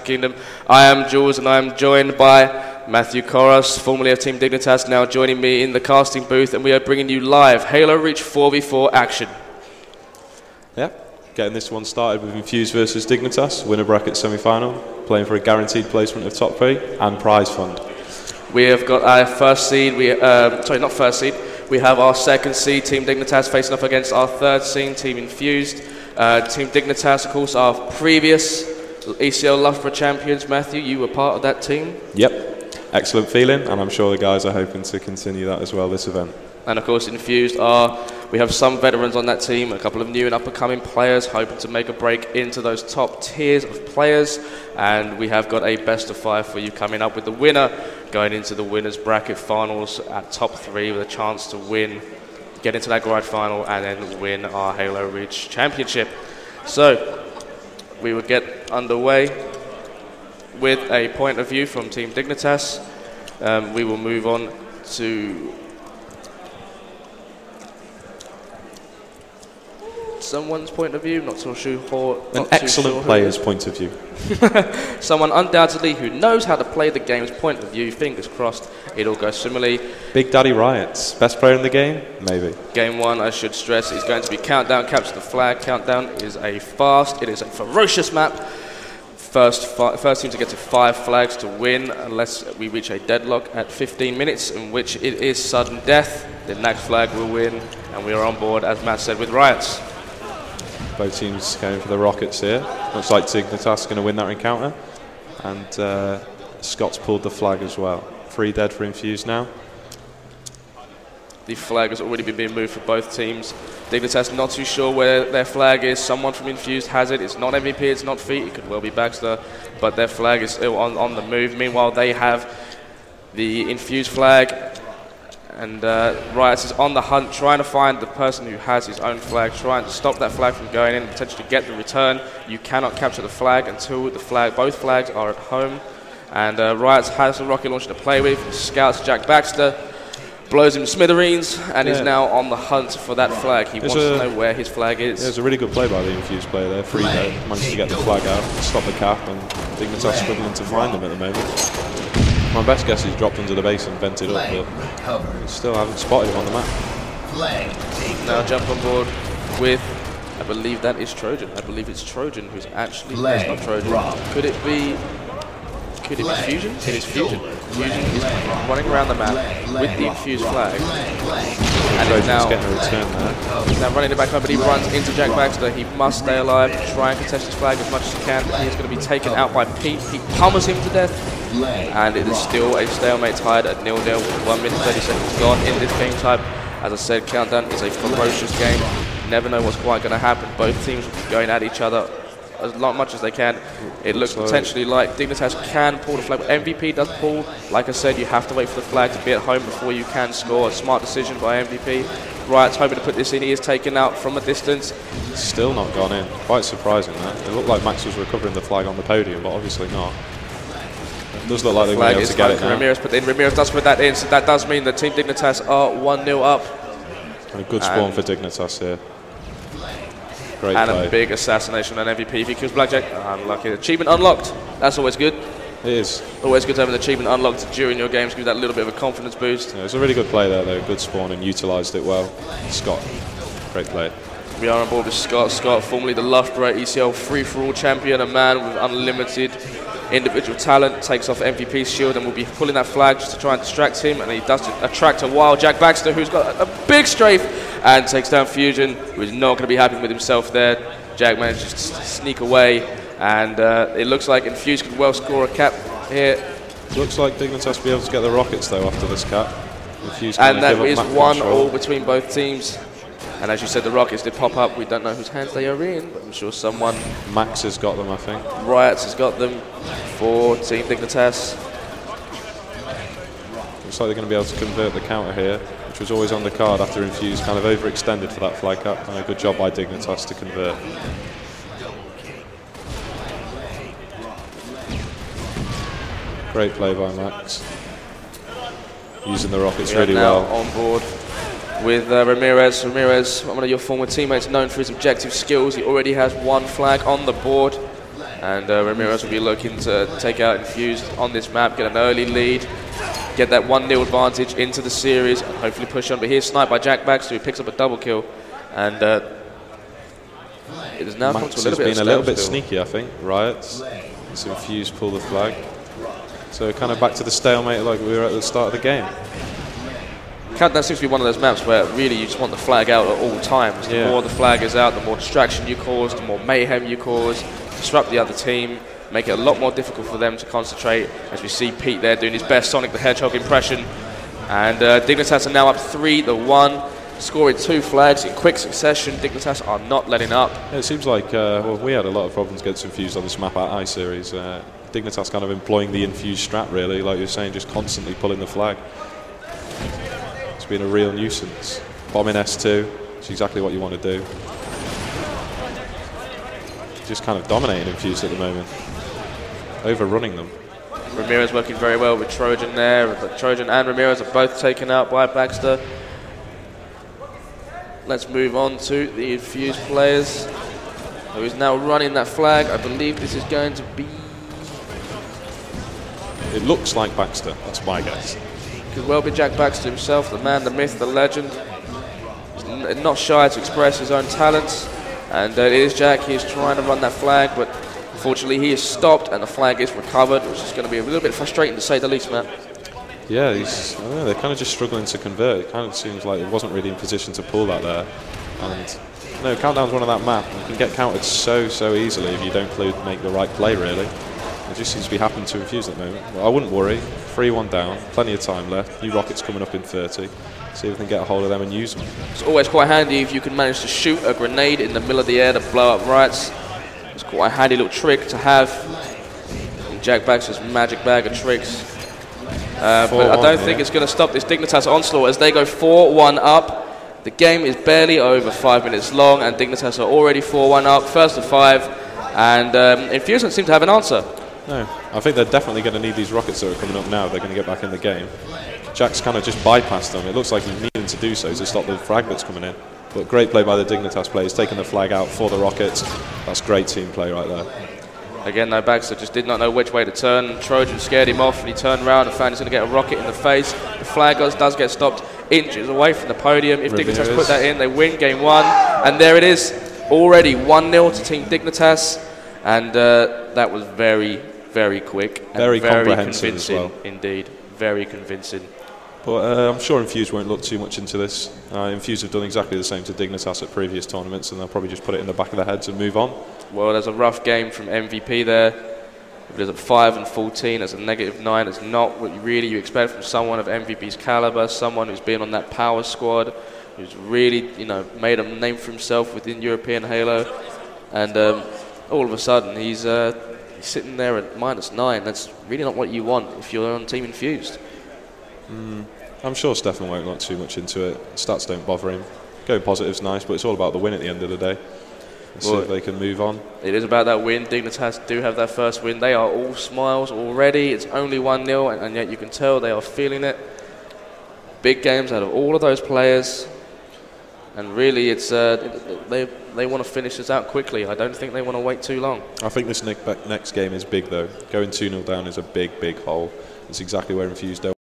Kingdom. I am Jules and I am joined by Matthew Koros, formerly of Team Dignitas, now joining me in the casting booth, and we are bringing you live Halo Reach 4v4 action. Yeah, getting this one started with Infused versus Dignitas, winner bracket semi-final, playing for a guaranteed placement of top 3 and prize fund. We have got our first seed, sorry, not first seed, we have our second seed, Team Dignitas, facing off against our third seed, Team Infused. Team Dignitas, of course, our previous ECL Loughborough champions. Matthew, you were part of that team? Yep, excellent feeling, and I'm sure the guys are hoping to continue that as well this event. And of course, Infused we have some veterans on that team, a couple of new and up-and-coming players hoping to make a break into those top tiers of players, and we have got a best of 5 for you coming up with the winner going into the winners bracket finals at top 3 with a chance to win, get into that grand final, and then win our Halo Reach championship. So we will get underway with a point of view from Team Dignitas. We will move on to someone's point of view, not so sure. An excellent player's point of view. Someone undoubtedly who knows how to play the game's point of view. Fingers crossed it all goes similarly. Big Daddy Riots, best player in the game? Maybe. Game 1, I should stress, is going to be Countdown, Capture the Flag. Countdown is a fast, it is a ferocious map. First team to get to 5 flags to win, unless we reach a deadlock at 15 minutes, in which it is sudden death. The next flag will win, and we are on board, as Matt said, with Riots. Both teams going for the rockets here. Looks like Dignitas going to win that encounter. And Scott's pulled the flag as well. 3 dead for Infused now. The flag has already been moved for both teams. Dignitas not too sure where their flag is. Someone from Infused has it. It's not MVP, it's not Feet. It could well be Baxter. But their flag is still on the move. Meanwhile, they have the Infused flag. And Riots is on the hunt, trying to find the person who has his own flag, trying to stop that flag from going in and potentially get the return. You cannot capture the flag until both flags are at home. And Riots has a rocket launcher to play with. Scouts Jack Baxter, blows him to smithereens, and is now on the hunt for that flag. He wants to know where his flag is. There's a really good play by the Infused player there. Free there, managed to get the flag out, stop the cap, and Dignitas struggling to find him at the moment. My best guess is dropped under the base and vented up, but we still haven't spotted him on the map. Now jump on board with, I believe that is Trojan. I believe it's Trojan who's actually, that's not Trojan. Could it be Fusion? It is Fusion. Fusion is running around the map with the Infused flag. And he's now getting a return there. He's now running it back up, but he runs into Jack Baxter. He must stay alive, try and contest his flag as much as he can, but he's going to be taken out by Pete. He pummels him to death. And it is still a stalemate tied at 0-0 with 1 minute 30 seconds gone in this game type. As I said, Countdown is a ferocious game. You never know what's quite going to happen. Both teams will be going at each other as much as they can. It looks potentially like Dignitas can pull the flag, but MVP does pull. Like I said, you have to wait for the flag to be at home before you can score. A smart decision by MVP. Riot's hoping to put this in. He is taken out from a distance. Still not gone in. Quite surprising that. It looked like Max was recovering the flag on the podium, but obviously not. It does look like they're going to be able to get it now. Ramirez put in. Ramirez does put that in, so that does mean that Team Dignitas are 1-0 up. And a good spawn for Dignitas here. Great and play. A big assassination on MVP. If he kills Blackjack, unlucky. Achievement unlocked. That's always good. It is. Always good to have an achievement unlocked during your games. Give that little bit of a confidence boost. Yeah, it was a really good play there, though. Good spawn and utilised it well. Scott, great play. We are on board with Scott. Scott, formerly the Loughborough ECL free-for-all champion, a man with unlimited individual talent, takes off MVP's shield and will be pulling that flag just to try and distract him, and he does attract a wild Jack Baxter, who's got a big strafe and takes down Fusion, who is not going to be happy with himself there. Jack manages to sneak away, and it looks like Infused could well score a cap here. Looks like Dignitas will be able to get the rockets though after this cap. Infused and that is 1-1 between both teams. And as you said, the rockets did pop up. We don't know whose hands they are in, but I'm sure someone... Max has got them, I think. Riots has got them for Team Dignitas. Looks like they're going to be able to convert the counter here, which was always on the card after Infused kind of overextended for that flag cap. And a good job by Dignitas to convert. Great play by Max. Using the rockets really well. On board with Ramirez. Ramirez, one of your former teammates, known for his objective skills. He already has 1 flag on the board. And Ramirez will be looking to take out Infused on this map, get an early lead, get that 1-0 advantage into the series, and hopefully push on. But here's sniped by Jack Baxter, who picks up a double kill. And it has now come to a little bit sneaky, I think. Riots. So Infused pull the flag. So kind of back to the stalemate like we were at the start of the game. Countdown seems to be one of those maps where really you just want the flag out at all times. The more the flag is out, the more distraction you cause, the more mayhem you cause, disrupt the other team, make it a lot more difficult for them to concentrate. As we see Pete there doing his best Sonic the Hedgehog impression. And Dignitas are now up 3-1, scoring 2 flags in quick succession. Dignitas are not letting up. Yeah, it seems like well, we had a lot of problems against Infused on this map at I-Series. Dignitas kind of employing the Infused strat, really, like you're saying, just constantly pulling the flag. It's been a real nuisance. Bombing S2, it's exactly what you want to do. Just kind of dominating Infused at the moment, overrunning them. Ramirez working very well with Trojan there, but Trojan and Ramirez are both taken out by Baxter. Let's move on to the Infused players, who is now running that flag. I believe this is going to be... It looks like Baxter, that's my guess. Could well be Jack Baxter himself, the man, the myth, the legend. He's not shy to express his own talents. And it is Jack, he is trying to run that flag, but unfortunately he is stopped and the flag is recovered, which is going to be a little bit frustrating to say the least, Matt. Yeah, I don't know, they're kind of just struggling to convert. It kind of seems like it wasn't really in position to pull that there. And no, Countdown's one of that map. You can get countered so easily if you don't make the right play, really. It just seems to be happening to Infused at the moment. Well, I wouldn't worry. 3-1 down, plenty of time left. New rockets coming up in 30. See if we can get a hold of them and use them. It's always quite handy if you can manage to shoot a grenade in the middle of the air to blow up Riots. It's quite a handy little trick to have in Jack Baxter's magic bag of tricks. But I don't think it's going to stop this Dignitas onslaught as they go 4-1 up. The game is barely over 5 minutes long, and Dignitas are already 4-1 up, first to 5. And Infused don't seem to have an answer. No, I think they're definitely going to need these rockets that are coming up now. They're going to get back in the game. Jack's kind of just bypassed them. It looks like he's needing to do so to stop the frag that's coming in. But great play by the Dignitas players, taking the flag out for the rockets. That's great team play right there. Again, though, Baxter just did not know which way to turn. Trojan scared him off, and he turned around and found he's going to get a rocket in the face. The flag does get stopped inches away from the podium. If Dignitas put that in, they win game 1. And there it is, already 1-0 to Team Dignitas. And that was very, very quick. And very comprehensive convincing as well. Indeed, very convincing. But I'm sure Infused won't look too much into this. Infused have done exactly the same to Dignitas at previous tournaments, and they'll probably just put it in the back of their heads and move on. Well, there's a rough game from MVP there. If it is at 5-14, that's a -9. It's not what you expect from someone of MVP's caliber, someone who's been on that power squad, who's really, made a name for himself within European Halo. And all of a sudden, he's sitting there at -9. That's really not what you want if you're on Team Infused. I'm sure Stefan won't look too much into it. Stats don't bother him. Going positive's nice, but it's all about the win at the end of the day. Let's see if they can move on. It is about that win. Dignitas do have that first win. They are all smiles already. It's only 1-0, and yet you can tell they are feeling it. Big games out of all of those players. And really, it's they want to finish this out quickly. I don't think they want to wait too long. I think this next game is big, though. Going 2-0 down is a big hole. It's exactly where Infused don't